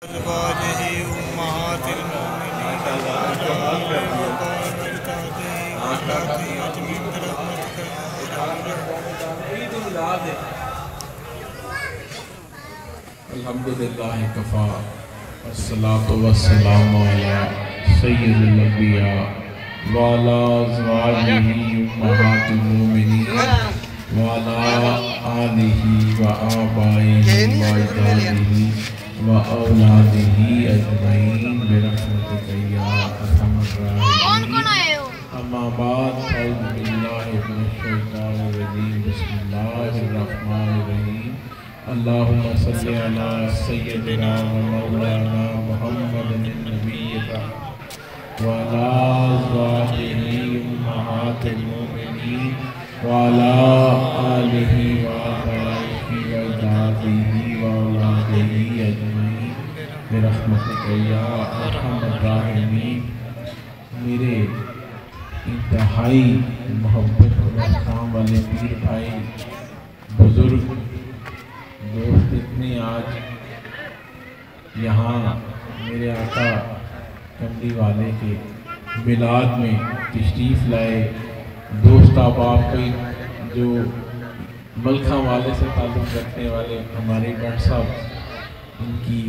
أزواجه أمهات المؤمنين وعلى آله وبركاته وذريته أجمعين برحمتك يا أرحم الراحمين. الحمدللہ کفا والصلاة والسلام علی سید الانبیاء وعلی ازواجہ امہات المؤمنین وعلی آلہ وآبائہ واجدادہ وأولادہ أجمعین برحمتک یا ارحم الراحمین. اما بعد اعوذ باللہ من الشیطان الرجیم بسم اللہ الرحمن الرحیم. اللہم صلی علی سیدنا و مولانا محمد النبی الرحمن وعلی ازواجہ امہات المؤمنین وعلی آلہ وآبائہ واجدادہ وأولادہ اجمعین برحمتک یا ارحم الراحمین. میرے انتہائی محبت و احترام والے پیر بھائی، بزرگ دوست، اتنے آج یہاں میرے آقا کملی والے کے میلاد میں تشریف لائے. دوست احباب کے جو ملکھاں والے سے تعلق رکھنے والے ہمارے بٹ صاحب، ان کی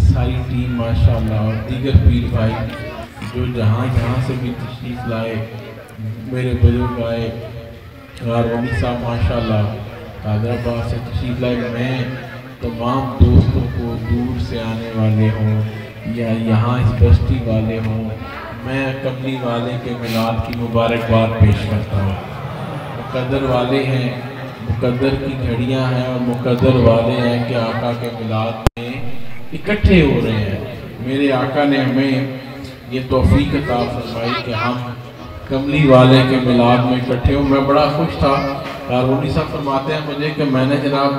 ساری ٹیم ماشاءاللہ، اور دیگر پیر بھائی جو جہاں سے بھی تشریف لائے، میرے بزرگ آئے غارونی صاحب ماشاءاللہ حیدرآباد سے تشریف لائے. میں تمام دوستوں کو دور سے آنے والے ہوں یا یہاں اس بستی والے ہوں، میں کملی والے کے میلاد کی مبارکباد پیش کرتا ہوں. مقدر والے ہیں، مقدر کی گھڑیاں ہیں، اور مقدر والے ہیں کہ آقا کے میلاد میں اکٹھے ہو رہے ہیں. میرے آقا نے ہمیں یہ توفیق عطا فرمائی کہ ہم کملی والے کے میلاد میں اکٹھے ہوں. میں بڑا خوش تھا. غارونی صاحب فرماتے ہیں مجھے کہ میں نے جناب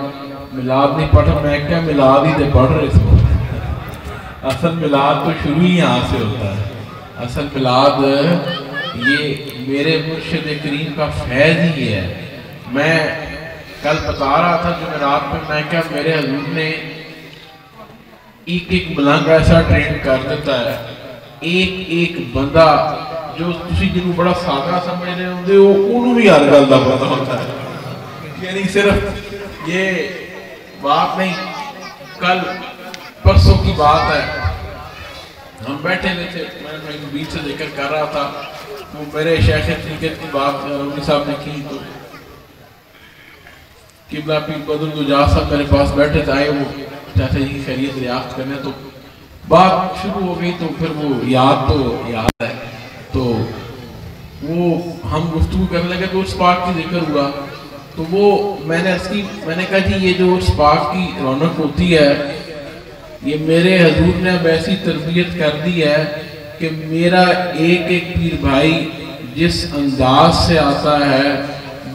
میلاد نہیں پڑھا. میں کیا میلاد ہی تو پڑھ رہے تھے. اصل میلاد تو شروع ہی یہاں سے ہوتا ہے. اصل میلاد یہ میرے مرشد کریم کا فیض ہی ہے. میں کل بتا رہا تھا جمعرات میں، میں کیا میرے حضور نے ایک ملنگ ایسا ٹرین کر دیتا ہے. ایک بندہ جو تسی جنہوں بڑا سادہ سمجھ رہے ہوں دے، انہوں بھی ہر گل دا پتہ ہوتا ہے. یعنی صرف یہ بات نہیں، کل پرسوں کی بات ہے، ہم بیٹھے ہوئے تھے، میں بیچ سے ذکر کر رہا تھا، وہ میرے شیخ طریقت کی بات غارونی صاحب نے کی، تو قبلہ پیر بدر گجاز صاحب میرے پاس بیٹھے تھے، وہ چاہتے ہی خیریت ریاض کرنے، تو بات شروع ہو گئی. تو پھر وہ یاد ہے، تو وہ ہم گفتگو کرنے لگے تو اس پاک کی ذکر ہوا. تو وہ میں نے کہا جی یہ جو اس پاک کی رونق ہوتی ہے، یہ میرے حضور نے اب ایسی تربیت کر دی ہے کہ میرا ایک پیر بھائی جس انداز سے آتا ہے،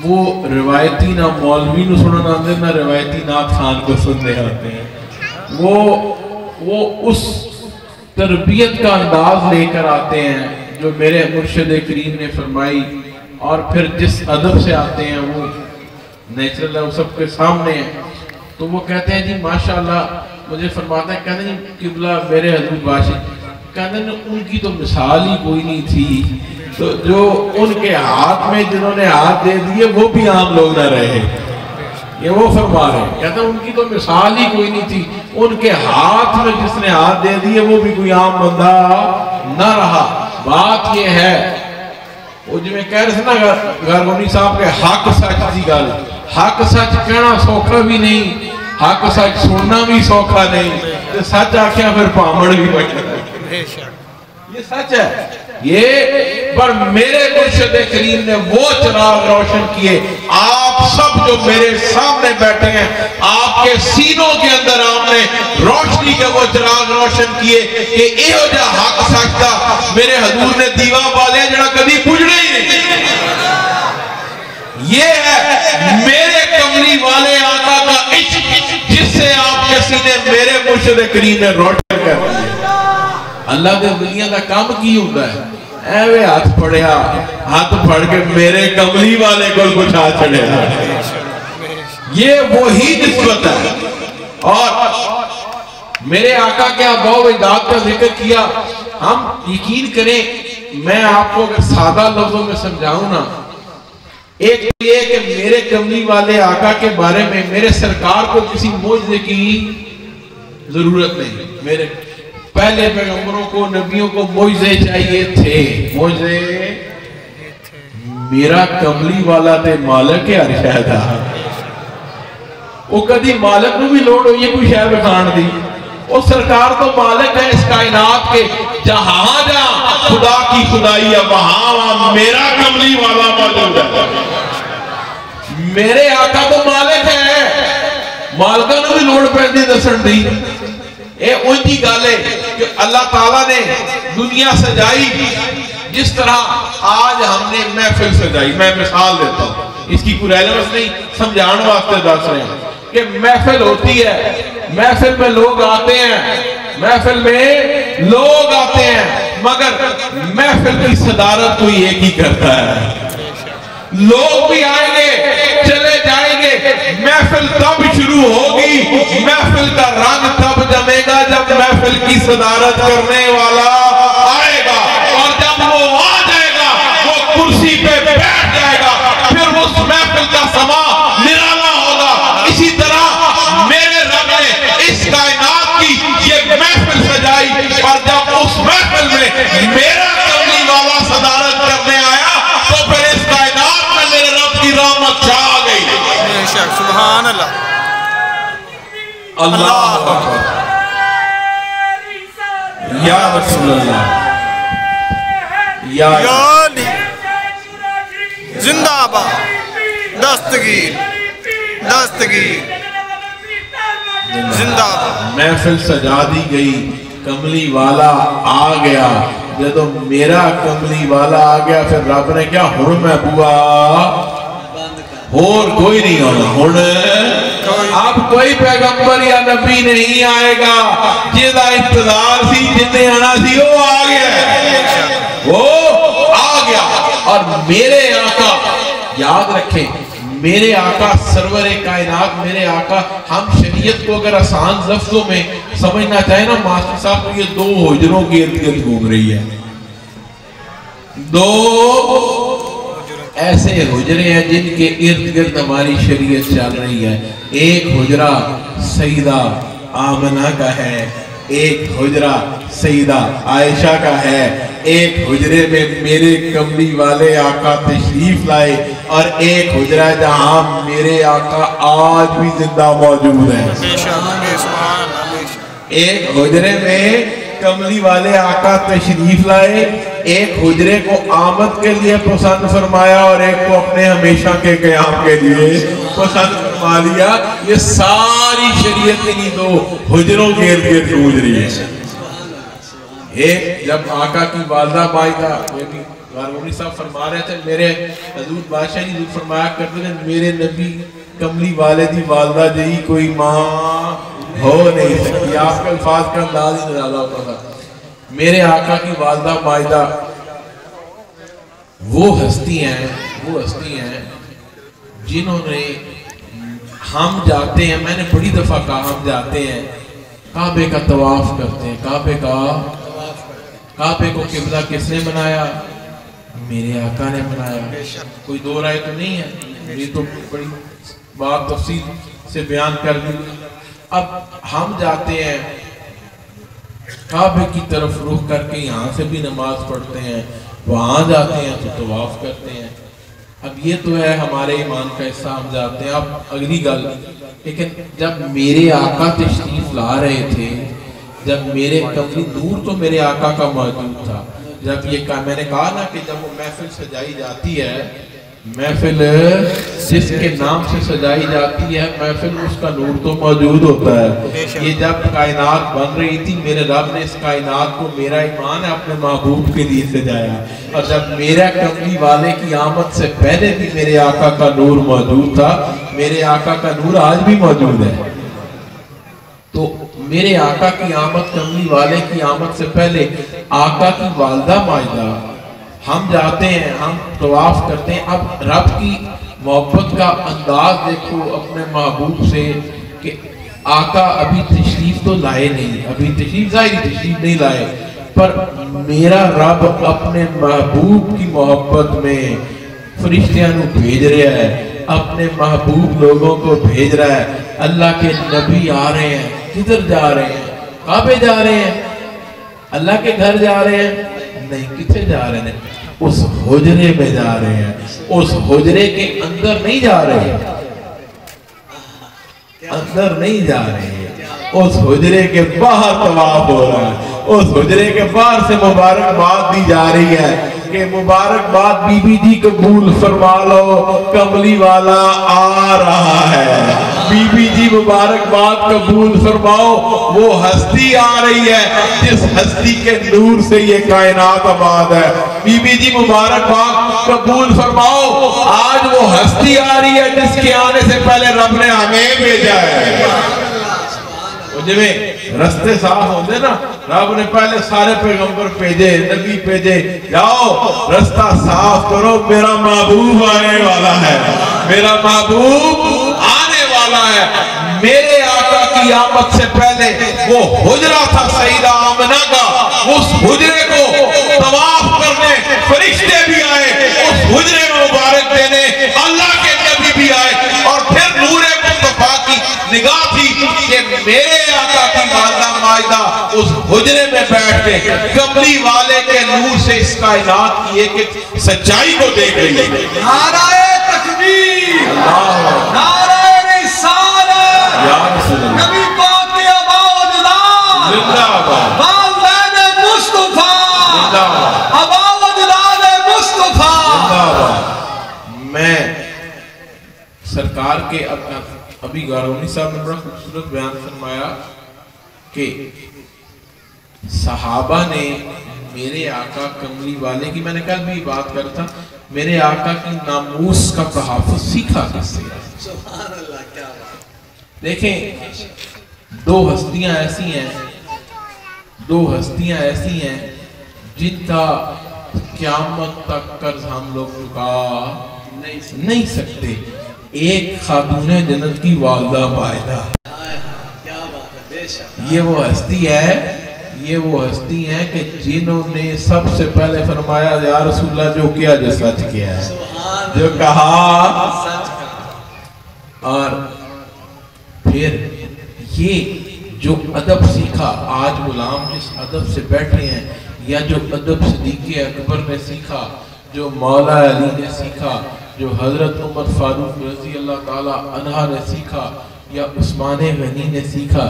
وہ روایتی نہ مولوی نو سننا آتے نہ روایتی نعت خان کو سننے آتے ہیں. وہ اس تربیت کا انداز لے کر آتے ہیں جو میرے مرشد کریم نے فرمائی، اور پھر جس ادب سے آتے ہیں وہ نیچرل ہے، وہ سب کے سامنے ہیں. تو وہ کہتے ہیں جی ماشاءاللہ، مجھے فرماتا ہے، کہتے ہیں قبلہ میرے حضور باشد، کہتے ہیں ان کی تو مثال ہی کوئی نہیں تھی. تو جو ان کے ہاتھ میں جنہوں نے ہاتھ دے دیے وہ بھی عام لوگ نہ رہے. یہ وہ فرما رہے ہیں، کہتے ہیں ان کی تو مثال ہی کوئی نہیں تھی، ان کے ہاتھ میں جس نے ہاتھ دے دیے وہ بھی کوئی عام بندہ نہ رہا. بات یہ ہے، وہ جو میں کہہ رہے تھے نا غارونی صاحب کے حق سچ تھی گل، حق سچ کہنا سوکھا بھی نہیں، حق سچ سننا بھی سوکھا نہیں، تو سچ آکھیا پھر پامڑ بھی بچا. یہ سچ ہے. یہ پر میرے مرشد کریم نے وہ چراغ روشن کیے. آپ سب جو میرے سامنے بیٹھے ہیں، آپ کے سینوں کے اندر آپ نے روشنی کے وہ چراغ روشن کیے کہ ایہو جا حق سچ دا میرے حضور نے دیوا بالے جڑا کبھی بجھڑے ہی نہیں. یہ ہے میرے کملی والے آقا کا عشق، جس سے آپ کے سینے میرے مرشد کریم نے روشن کر دیا. اللہ دے ولیاں دا کام کی ہوتا ہے، ایوے ہاتھ پڑھیا، ہاتھ پڑھ کے میرے کملی والے کو کچھ ہاتھ چڑھے. یہ وہی نسبت ہے. اور میرے آقا کے آباء و اجداد کا ذکر کیا. ہم یقین کریں, میں آپ کو اگر سادہ لفظوں میں سمجھاؤں نا, ایک یہ کہ میرے کملی والے آقا کے بارے میں میرے سرکار کو کسی معجزے کی ضرورت نہیں. میرے پہلے پیغمبروں کو, نبیوں کو معجزے چاہیے تھے. معجزے میرا کملی والا تے مالک ہے ہر شے دا. وہ کدی مالک نو بھی لوڑ ہوئی ہے کوئی شے بخان دی. وہ سرکار تو مالک ہے اس کائنات کے. جہاں جہاں خدا کی خدائی ہے وہاں میرا کملی والا موجود ہے. میرے آقا تو مالک ہے, مالکہ نو بھی لوڑ پیندی دسن دی. اے ان کی گل ہے کہ اللہ تعالیٰ نے دنیا سجائی جس طرح آج ہم نے محفل سجائی. میں مثال دیتا ہوں, اس کی کوئی ریلیونس نہیں, سمجھان واسطے دس رہے ہیں کہ محفل ہوتی ہے, محفل میں لوگ آتے ہیں, محفل میں لوگ آتے ہیں, مگر محفل کی صدارت کوئی ایک ہی کرتا ہے. لوگ بھی آئیں گے, چلے جائیں گے, محفل تب شروع ہوگی, محفل کا رنگ تب جمے گا جب محفل کی صدارت کرنے والا آئے گا. اور جب وہ آ جائے گا, وہ کرسی پہ بیٹھ جائے گا, پھر اس محفل کا سما نرالا ہوگا. اسی طرح میرے رب نے اس کائنات کی یہ محفل سجائی, اور جب اس محفل میں میرا کملی والا صدارت کرنے آیا تو پھر اس کائنات میں میرے رب کی رحمت چھا گئی. بے شک, سبحان اللہ. اللہ اکبر, یا رسول اللہ, یا علی زندہ باد, دستگیر دستگیر زندہ باد. محفل سجا دی گئی, کملی والا آ گیا. جب میرا کملی والا آ گیا پھر رب نے کیا, ہن میں بوا اور کوئی نہیں ہونا. اب کوئی پیغمبر یا نبی نہیں آئے گا. جیدہ انتظار سی, جتنے آنا سی وہ آ گیا, وہ آ گیا. اور میرے آقا, یاد رکھیں, میرے آقا سرور کائنات, میرے آقا, ہم شریعت کو اگر آسان لفظوں میں سمجھنا چاہیں نا ماسٹر صاحب, تو یہ دو حجروں کے ارد گرد گھوم رہی ہے. دو ایسے حجرے ہیں جن کے ارد گرد ہماری شریعت چل رہی ہے. ایک حجرہ سیدہ آمنہ کا ہے, ایک حجرہ سیدہ عائشہ کا ہے, ایک حجرے میں میرے کملی والے آقا تشریف لائے, اور ایک حجرہ جہاں میرے آقا آج بھی زندہ موجود ہے. ایک حجرے میں کملی والے آقا تشریف لائے, ایک حجرے کو آمد کے لیے پسند فرمایا اور ایک کو اپنے ہمیشہ کے قیام کے لیے پسند فرما لیا. یہ ساری شریعت انہی دو حجروں کے ارد گرد گھوم رہی ہے. ایک جب آقا کی والدہ مائدہ, یہ بھی غارونی صاحب فرما رہے تھے, میرے حضور بادشاہ جی فرمایا کرتے ہیں میرے نبی کملی والے دی والدہ جی کوئی ماں ہو نہیں سکتی. آپ کے الفاظ کا انداز ہی نرالا ہوتا تھا. میرے آقا کی والدہ مائدہ وہ ہستی ہیں جنہوں نے, ہم جاتے ہیں, میں نے بڑی دفعہ کہا, ہم جاتے ہیں کعبے کا طواف کرتے ہیں, کعبے کو قبلہ کس نے بنایا؟ میرے آقا نے بنایا. کوئی دو رائے تو نہیں ہے, یہ تو بڑی بات تفصیل سے بیان کر دی. اب ہم جاتے ہیں کعبے کی طرف رخ کر کے, یہاں سے بھی نماز پڑھتے ہیں, وہاں جاتے ہیں تو طواف کرتے ہیں. اب یہ تو ہے ہمارے ایمان کا حصہ, ہم جاتے ہیں. اب اگلی گل, لیکن جب میرے آقا تشریف لا رہے تھے, جب میرے کملی نور تو میرے آقا کا موجود تھا. جب یہ میں نے کہا نا کہ جب وہ محفل سجائی جاتی ہے, محفل جس کے نام سے سجائی جاتی ہے, محفل اس کا نور تو موجود ہوتا ہے. یہ جب کائنات بن رہی تھی, میرے رب نے اس کائنات کو, میرا ایمان ہے, اپنے محبوب کے لیے سجایا. اور جب میرا کملی والے کی آمد سے پہلے بھی میرے آقا کا نور موجود تھا, میرے آقا کا نور آج بھی موجود ہے. تو میرے آقا کی آمد, کملی والے کی آمد سے پہلے آقا کی والدہ مائدہ, ہم جاتے ہیں, ہم طواف کرتے ہیں. اب رب کی محبت کا انداز دیکھو اپنے محبوب سے, کہ آقا ابھی تشریف تو لائے نہیں، ابھی تشریف نہیں لائے، پر میرا رب اپنے محبوب کی محبت میں فرشتیاں نو بھیج رہا ہے، اپنے محبوب لوگوں کو بھیج رہا ہے۔ اللہ کے نبی آ رہے ہیں، کدھر جا رہے ہیں؟ کعبے جا رہے ہیں؟ اللہ کے گھر جا رہے ہیں؟ نہیں، کتنے جا رہے ہیں؟ اس حجرے میں جا رہے ہیں، اس حجرے کے اندر نہیں جا رہے ہیں، اندر نہیں جا رہے ہیں، اس حجرے کے باہر طواف ہو رہا ہے، اس حجرے کے باہر سے مبارکباد دی جا رہی ہے کہ مبارکباد بی بی جی قبول فرما لو، کملی والا آ رہا ہے، بی بی جی مبارکباد قبول فرماؤ، وہ ہستی آ رہی ہے جس ہستی کے نور سے یہ کائنات آباد ہے، بی بی جی مبارکباد قبول فرماؤ، آج وہ ہستی آ رہی ہے جس کے آنے سے پہلے رب نے ہمیں بھیجا ہے۔ رستے صاف ہوتے نا، رب نے پہلے سارے پیغمبر بھیجے، نبی بھیجے، جاؤ رستہ صاف کرو، میرا محبوب آنے والا ہے، میرا محبوب آنے والا ہے۔ میرے آقا کی آمد سے پہلے وہ حجرہ تھا سیدہ آمنہ کا، اس حجرے کو طواف کرنے فرشتے بھی آئے، اس حجرے میں مبارک دینے اللہ کے نبی بھی آئے، اور پھر نور مصطفیٰ کی نگاہ تھی کہ میرے آقا کی والدہ مائدہ اس حجرے میں بیٹھ کے کملی والے کے نور سے اس کائنات کی ایک سچائی کو دیکھ رہی ہے۔ نعرہ تکبیر، نعرہ رسالت، نبی پاک کے آباء و اجداد، والدین مصطفیٰ، آباء و اجداد مصطفیٰ۔ میں سرکار کے ابھی گارونی صاحب نے بڑا خوبصورت بیان فرمایا کہ صحابہ نے میرے آقا کملی والے کی، میں نے کل بھی بات کرتا تھا، میرے آقا کی ناموس کا تحفظ سیکھا کس سے؟ سبحان اللہ، کیا بات۔ دیکھیں، دو ہستیاں ایسی ہیں جن کا قیامت تک قرض ہم لوگ چکا نہیں سکتے۔ ایک خاتون جنت کی والدہ مائدہ، یہ وہ ہستی ہے کہ جنہوں نے سب سے پہلے فرمایا یا رسول اللہ جو کیا جو سچ کیا ہے، جو کہا، اور پھر یہ جو ادب سیکھا، آج غلام جس ادب سے بیٹھے ہیں، یا جو ادب صدیق اکبر نے سیکھا، جو مولا علی نے سیکھا، جو حضرت عمر فاروق رضی اللہ تعالی عنہ نے سیکھا، یا عثمان غنی نے سیکھا،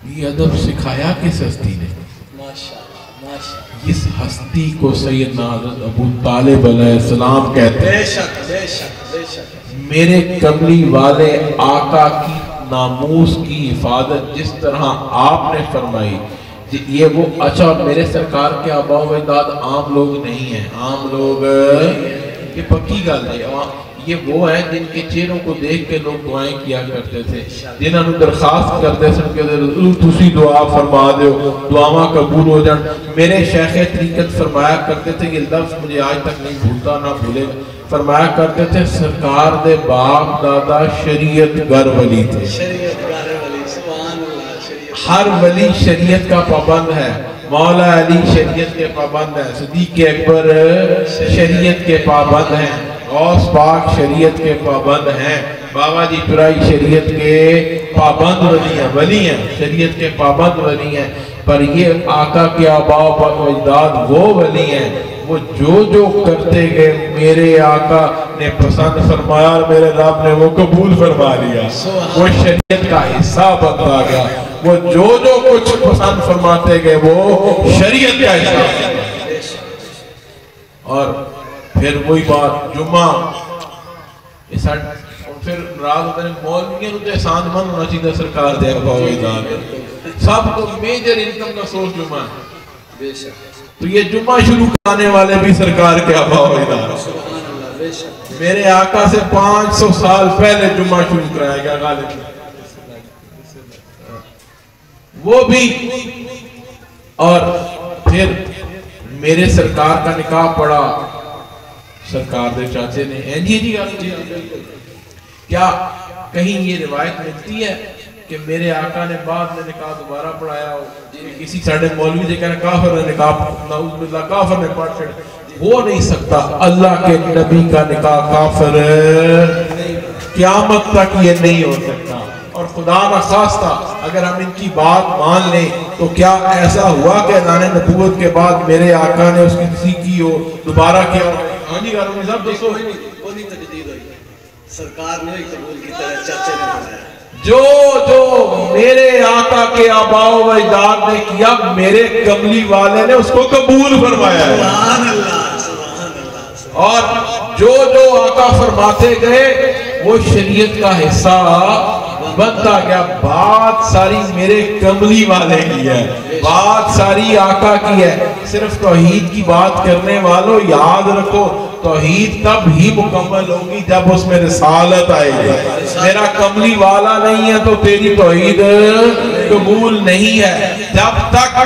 یہ ادب سکھایا کس ہستی نے؟ اس ہستی کو سیدنا حضرت ابو طالب علیہ السلام کہتے ہیں۔ میرے کملی والے آقا کی ناموس کی حفاظت جس طرح آپ نے فرمائی، یہ وہ اچھا، میرے سرکار کے آباء و اجداد عام لوگ نہیں ہیں، عام لوگ، یہ پکی گل ہے، یہ وہ ہیں جن کے چہروں کو دیکھ کے لوگ دعائیں کیا کرتے تھے، جنہوں نے درخواست کرتے تھے کہ تسی دعا فرما دیو، دعاواں قبول ہو جان۔ میرے شیخ طریقت فرمایا کرتے تھے، یہ لفظ مجھے آج تک نہیں بھولتا نہ بھولے، فرمایا کرتے تھے سرکار دے باپ دادا شریعت گر ولی تھے، ہر ولی شریعت کا پابند ہے، مولا علی شریعت کے پابند ہے، صدیق اکبر شریعت کے پابند ہیں، غوث پاک شریعت کے پابند ہیں، بابا جی پرائی شریعت کے پابند ولی ہیں، شریعت کے پابند ولی ہیں، پر یہ آقا کے آباء و اجداد وہ ولی ہیں، وہ جو کرتے گئے میرے آقا نے پسند فرمایا اور میرے رب نے وہ قبول فرما لیا، وہ شریعت کا حصہ بنتا گیا، وہ جو کچھ پسند فرماتے گئے وہ شریعت کا حصہ۔ اور پھر وہی بات جمعہ، پھر رات ہوتے ہیں مولویوں نے احسان مند ہونا چاہیے سرکار دے آباء و اجداد، سب کو میجر انکم کا سورس جمعہ ہے، تو یہ جمعہ شروع کرانے والے بھی سرکار کے آباء و اجداد، میرے آقا سے 500 سال پہلے جمعہ شروع کرایا گیا غالب، وہ بھی، اور پھر میرے سرکار کا نکاح پڑا سرکار دے چاچے نے، جی کیا کہیں یہ روایت ملتی ہے کہ میرے آقا نے بعد میں نکاح دوبارہ پڑھایا ہو، کسی ساڑھے مولوی جے کہنا کافر نے نکاح، نعوذ باللہ کافر نے پڑھ چھڑ، ہو نہیں سکتا۔ اللہ کے نبی کا نکاح کافر قیامت تک یہ نہیں ہو سکتا۔ اور خدا نہ خواستہ اگر ہم ان کی بات مان لیں تو کیا ایسا ہوا کہ اعلان نبوت کے بعد میرے آقا نے اس کی کسی کی ہو دوبارہ کیا؟ ہاں جی گھروں میں سب دوستو وہ نہیں تجدید ہوئی، سرکار نے قبول کی طرح چاچے نے بنایا۔ جو میرے آقا کے آباء و اجداد نے کیا، میرے کملی والے نے اس کو قبول فرمایا ہے۔ سبحان اللہ، سبحان اللہ۔ اور جو آقا فرماتے گئے وہ شریعت کا حصہ بنتا گیا۔ بات ساری میرے کملی والے کی ہے، بات ساری آقا کی ہے۔ صرف توحید کی بات کرنے والوں یاد رکھو، توحید تب ہی مکمل ہوگی جب اس میں رسالت آئے گی۔ میرا کملی والا نہیں ہے تو تیری توحید قبول نہیں ہے۔ جب تک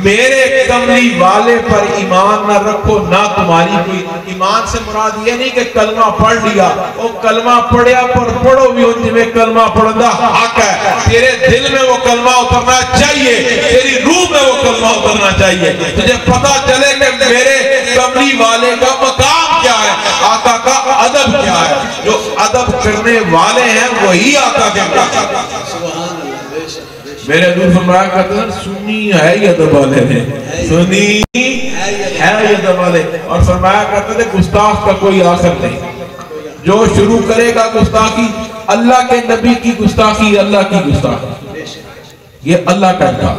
میرے کملی والے پر ایمان نہ رکھو نہ تمہاری کوئی، ایمان سے مراد یہ نہیں کہ کلمہ پڑھ لیا، وہ کلمہ پڑھیا پر پڑھو بھی ان میں کلمہ پڑھنا حق ہے، تیرے دل میں وہ کلمہ اترنا چاہیے، تیری روح میں وہ کلمہ اترنا چاہیے، تجھے پتا چلے کہ میرے کملی والے کا مقام کیا ہے، آقا کا ادب کیا ہے۔ جو ادب کرنے والے ہیں وہی آقا کے مقام۔ میرے حضور فرمایا کرتے ہیں سنی ہے یہ ادب والے نے، سنی ہے یہ ادب والے، اور فرمایا کرتے تھے گستاخ کا کوئی آخر نہیں۔ جو شروع کرے گا گستاخی، اللہ کے نبی کی گستاخی، اللہ کی گستاخی، یہ اللہ کا کام،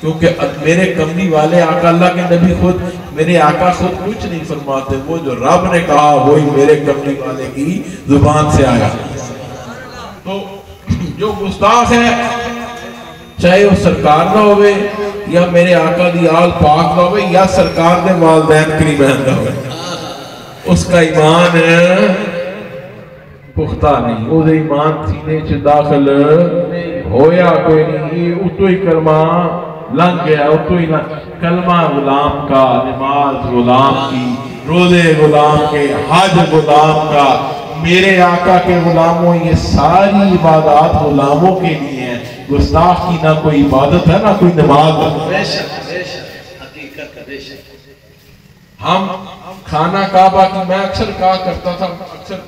کیونکہ میرے کملی والے آقا اللہ کے نبی خود، میرے آقا خود کچھ نہیں فرماتے، وہ جو رب نے کہا وہی میرے کملی والے کی زبان سے آیا۔ تو جو گستاخ ہے چاہے وہ سرکار نہ ہوئے یا میرے آقا دی آل پاک نہ ہوئے یا سرکار دے والدین قریبین نہ ہوئے، اس کا ایمان پختہ نہیں، وہ دے ایمان سینے چھ داخل ہویا کوئی نہیں، اتو ہی کلمہ لنگ گیا، اتو ہی کلمہ غلام کا، نماز غلام کی، روزے غلام کے، حج غلام کا، میرے آقا کے غلاموں، یہ ساری عبادات غلاموں کے لیے ہیں۔ گستاخ کی نہ کوئی عبادت ہے نہ کوئی نماز ہے۔ بے شک، بے شک، حقیقت ہے، بے شک۔ ہم خانہ کعبہ کی، میں اکثر کہا کرتا تھا، اکثر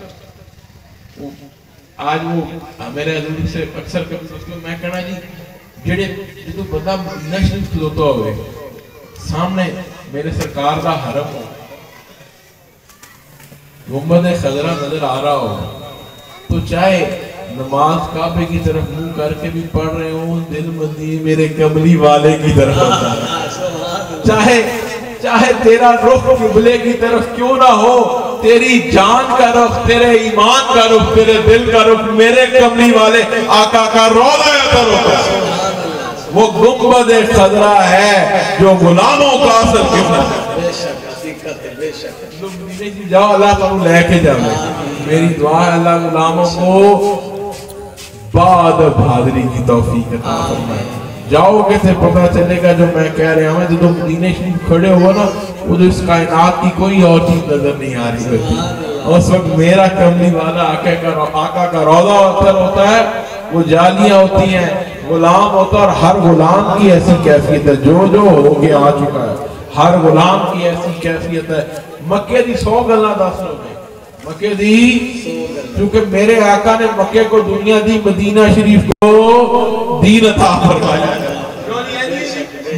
آج وہ میرے حضور سے اکثر میں کہنا جی جڑے جو بندہ مدینہ شریف کھلوتا ہوئے سامنے میرے سرکار دا حرم ہو، گنبد خضرا نظر آ رہا ہو، تو چاہے نماز کعبے کی طرف منہ کر کے بھی پڑھ رہے ہوں، دل مندی میرے کملی والے کی طرف ہوتا ہے۔ چاہے تیرا رخ قبلے کی طرف کیوں نہ ہو، تیری جان کا رخ، تیرے ایمان کا رخ، تیرے دل کا رخ میرے کملی والے آقا کا روضہ اثر ہوتا ہے۔ وہ گنبد خضرا ہے جو غلاموں کا اثر قبلہ ہے۔ بے شک، حقیقت ہے، بے شک۔ جاؤ اللہ تعالیٰ لے کے جاؤ، میری دعا ہے اللہ غلاموں کو بعد بھادری کی توفیق عطا فرمائے۔ جاؤ گے سے پتہ چلے گا جو میں کہہ رہا ہوں، جب مدینہ شریف کھڑے ہوا نا، وہ جو اس کائنات کی کوئی اور چیز نظر نہیں آ رہی ہوتی، اس وقت میرا کملی والا آقا کا روضہ اثر ہوتا ہے، وہ جالیاں ہوتی ہیں، غلام ہوتا ہے، اور ہر غلام کی ایسی کیفیت ہے جو ہو کے آ چکا ہے، ہر غلام کی ایسی کیفیت ہے۔ مکے دی 100 گلاں دس لو گے، مکے دی، کیونکہ میرے آقا نے مکے کو دنیا دی، مدینہ شریف کو دین عطا فرمایا۔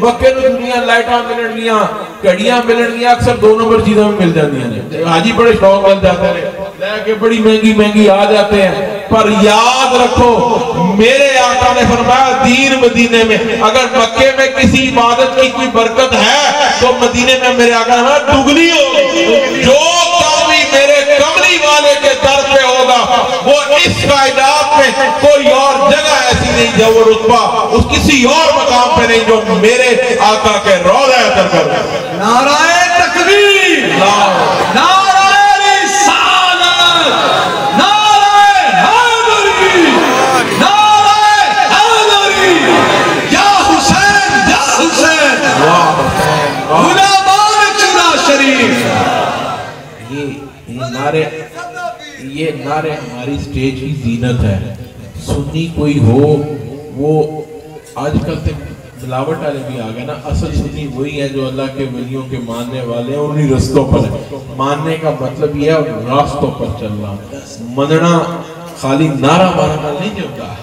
مکے نو دنیا لائٹاں ملن گیاں، کڑیاں ملن گیاں، اکثر 2 نمبر چیزیں میں مل جاتی ہیں، حاجی بڑے شوق مل جاتے ہیں، لے کے بڑی مہنگی مہنگی آ جاتے ہیں، پر یاد رکھو میرے آقا نے فرمایا دین مدینے میں، اگر مکے میں کسی عبادت کی کوئی برکت ہے تو مدینے میں میرے آقا نے فرمایا دگنی ہوگی۔ جو کامی میرے کملی والے کے در پہ ہوگا وہ اس کائنات میں کوئی اور جگہ ایسی نہیں جو وہ رتبہ اس کسی اور مقام پہ نہیں جو میرے آقا کے روضہ اثر کر رہا ہے۔ نعرہ تکبیر، نعرہ رسالت، نعرہ حیدری، نعرہ حیدری، یا حسین یا حسین، غلامان چنا شریف۔ یہ نعرے ہماری سٹیج کی زینت ہے۔ سنی کوئی ہو وہ آج کل سے ملاوٹ والے بھی آ گئے نا. اصل سنی وہی ہے جو اللہ کے ولیوں کے ماننے والے ہیں, انہی رستوں پر ہیں. ماننے کا مطلب یہ ہے راستوں پر چلنا. مننا خالی نعرہ مارنا نہیں ہوتا.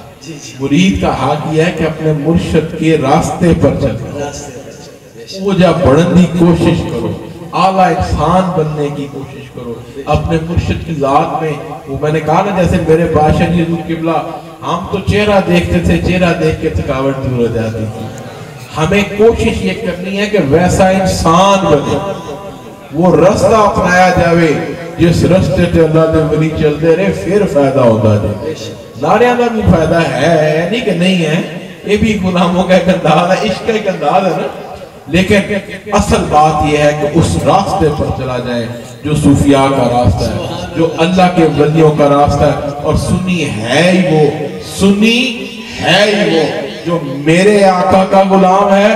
مرید کا حق یہ ہے کہ اپنے مرشد کے راستے پر چلنا. وہ جب بڑھن کی کوشش کرو, اعلیٰ انسان بننے کی کوشش کرو اپنے مرشد کی ذات میں. وہ میں نے کہا نا جیسے میرے بادشاہ جی حضور قبلہ, ہم تو چہرہ دیکھتے تھے, چہرہ دیکھ کے تھکاوٹ دور ہو جاتی تھی. ہمیں کوشش یہ کرنی ہے کہ ویسا انسان بنے, وہ رستہ اپنایا جاوے جس رستے تے اللہ دے ولی چلتے رہے, پھر فائدہ ہوتا جائے. ناریاں کا بھی فائدہ ہے, نہیں کہ نہیں ہے, یہ بھی غلاموں کا ایک انداز ہے, عشق کا ایک انداز ہے نا. لیکن اصل بات یہ ہے کہ اس راستے پر چلا جائے جو صوفیاء کا راستہ ہے, جو اللہ کے ولیوں کا راستہ ہے. اور سنی ہے ہی وہ, سنی ہے ہی وہ جو میرے آقا کا غلام ہے,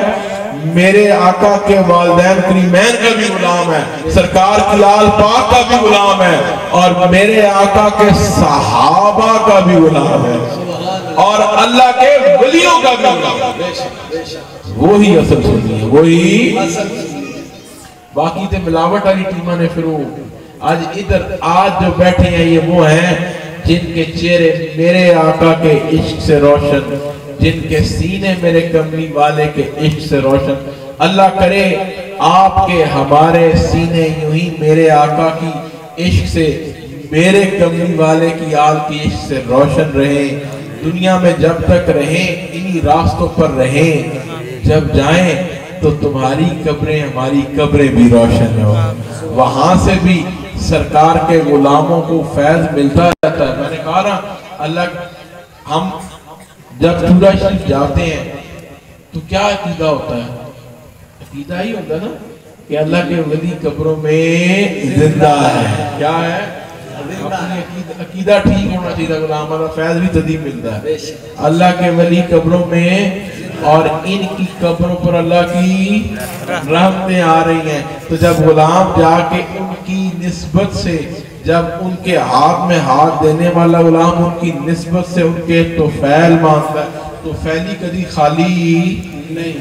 میرے آقا کے والدین کریمین کا بھی غلام ہے, سرکار کلال پاک کا بھی غلام ہے, اور میرے آقا کے صحابہ کا بھی غلام ہے, اور اللہ کے ولیوں کا بھی غلام ہے. وہی اصل سنی ہے, وہی. باقی تے ملاوٹ والی ٹیمہ نے پھر وہ آج ادھر آج جو بیٹھے ہیں یہ وہ ہیں جن کے چہرے میرے آقا کے عشق سے روشن, جن کے سینے میرے کملی والے کے عشق سے روشن. اللہ کرے آپ کے ہمارے سینے یوں ہی میرے آقا کی عشق سے, میرے کملی والے کی آل کی عشق سے روشن رہیں. دنیا میں جب تک رہیں انہی راستوں پر رہیں, جب جائیں تو تمہاری قبریں ہماری قبریں بھی روشن ہو. وہاں سے بھی سرکار کے غلاموں کو فیض ملتا رہتا ہے. میں نے کہا نا اللہ, ہم جب چورا شریف جاتے ہیں تو کیا عقیدہ ہوتا ہے؟ عقیدہ ہی ہوتا ہے نا کہ اللہ کے ولی قبروں میں زندہ ہے. کیا ہے؟ عقیدہ ٹھیک ہونا چاہیے. غلام اللہ فیض بھی تدیب ملتا ہے اللہ کے ولی قبروں میں, اور ان کی قبروں پر اللہ کی رحمتیں آ رہی ہیں. تو جب غلام جا کے ان کی نسبت سے, جب ان کے ہاتھ میں ہاتھ دینے والا غلام ان کی نسبت سے ان کے توفیل مانگتا ہے, تو فیلی کدی خالی نہیں.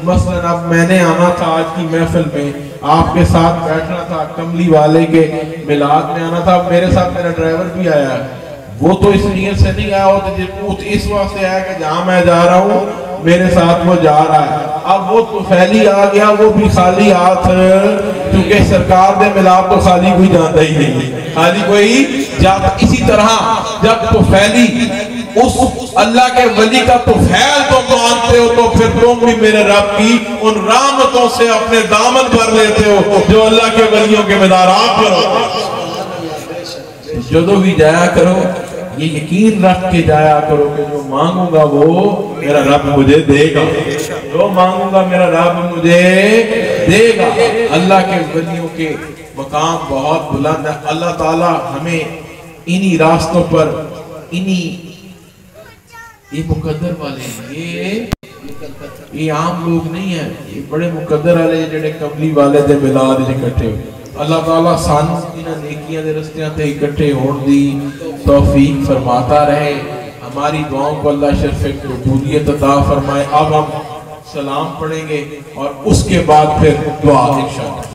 مثلا اب میں نے آنا تھا آج کی محفل میں, آپ کے ساتھ بیٹھنا تھا, کملی والے کے میلاد میں آنا تھا. میرے ساتھ میرا ڈرائیور بھی آیا ہے, وہ تو اس نیت سے نہیں آیا ہوتا, وہ اس واسطے آیا کہ جہاں میں جا رہا ہوں میرے ساتھ وہ جا رہا ہے. اب وہ تو پھیلی آ گیا, وہ بھی خالی ہاتھ, کیونکہ سرکار دے ملاد تو خالی کوئی جانتا ہی نہیں, خالی کوئی جاتا. اسی طرح جب تو پھیلی اس اللہ کے ولی کا تو فیل تو مانتے ہو, تو پھر تم بھی میرے رب کی ان رحمتوں سے اپنے دامن بھر لیتے ہو جو اللہ کے ولیوں کے مدارات پر ہوتے ہیں. جدو بھی جایا کرو یہ یقین رکھ کے جایا کرو کہ جو مانگوں گا وہ میرا رب مجھے دے گا, جو مانگوں گا میرا رب مجھے دے گا. اللہ کے ولیوں کے مقام بہت بلند ہے. اللہ تعالی ہمیں انہی راستوں پر, انہی یہ مقدر والے ہیں, یہ عام لوگ نہیں ہیں, یہ بڑے مقدر والے جڑے کملی والے دے ملاد وچ اکٹھے ہوئے. اللہ تعالیٰ سانو انہاں نیکیاں دے رستیاں تے اکٹھے ہون دی توفیق فرماتا رہے. ہماری دعاؤں کو اللہ شرف قبولیت عطا فرمائے. اب ہم سلام پڑھیں گے اور اس کے بعد پھر دعا انشاءاللہ.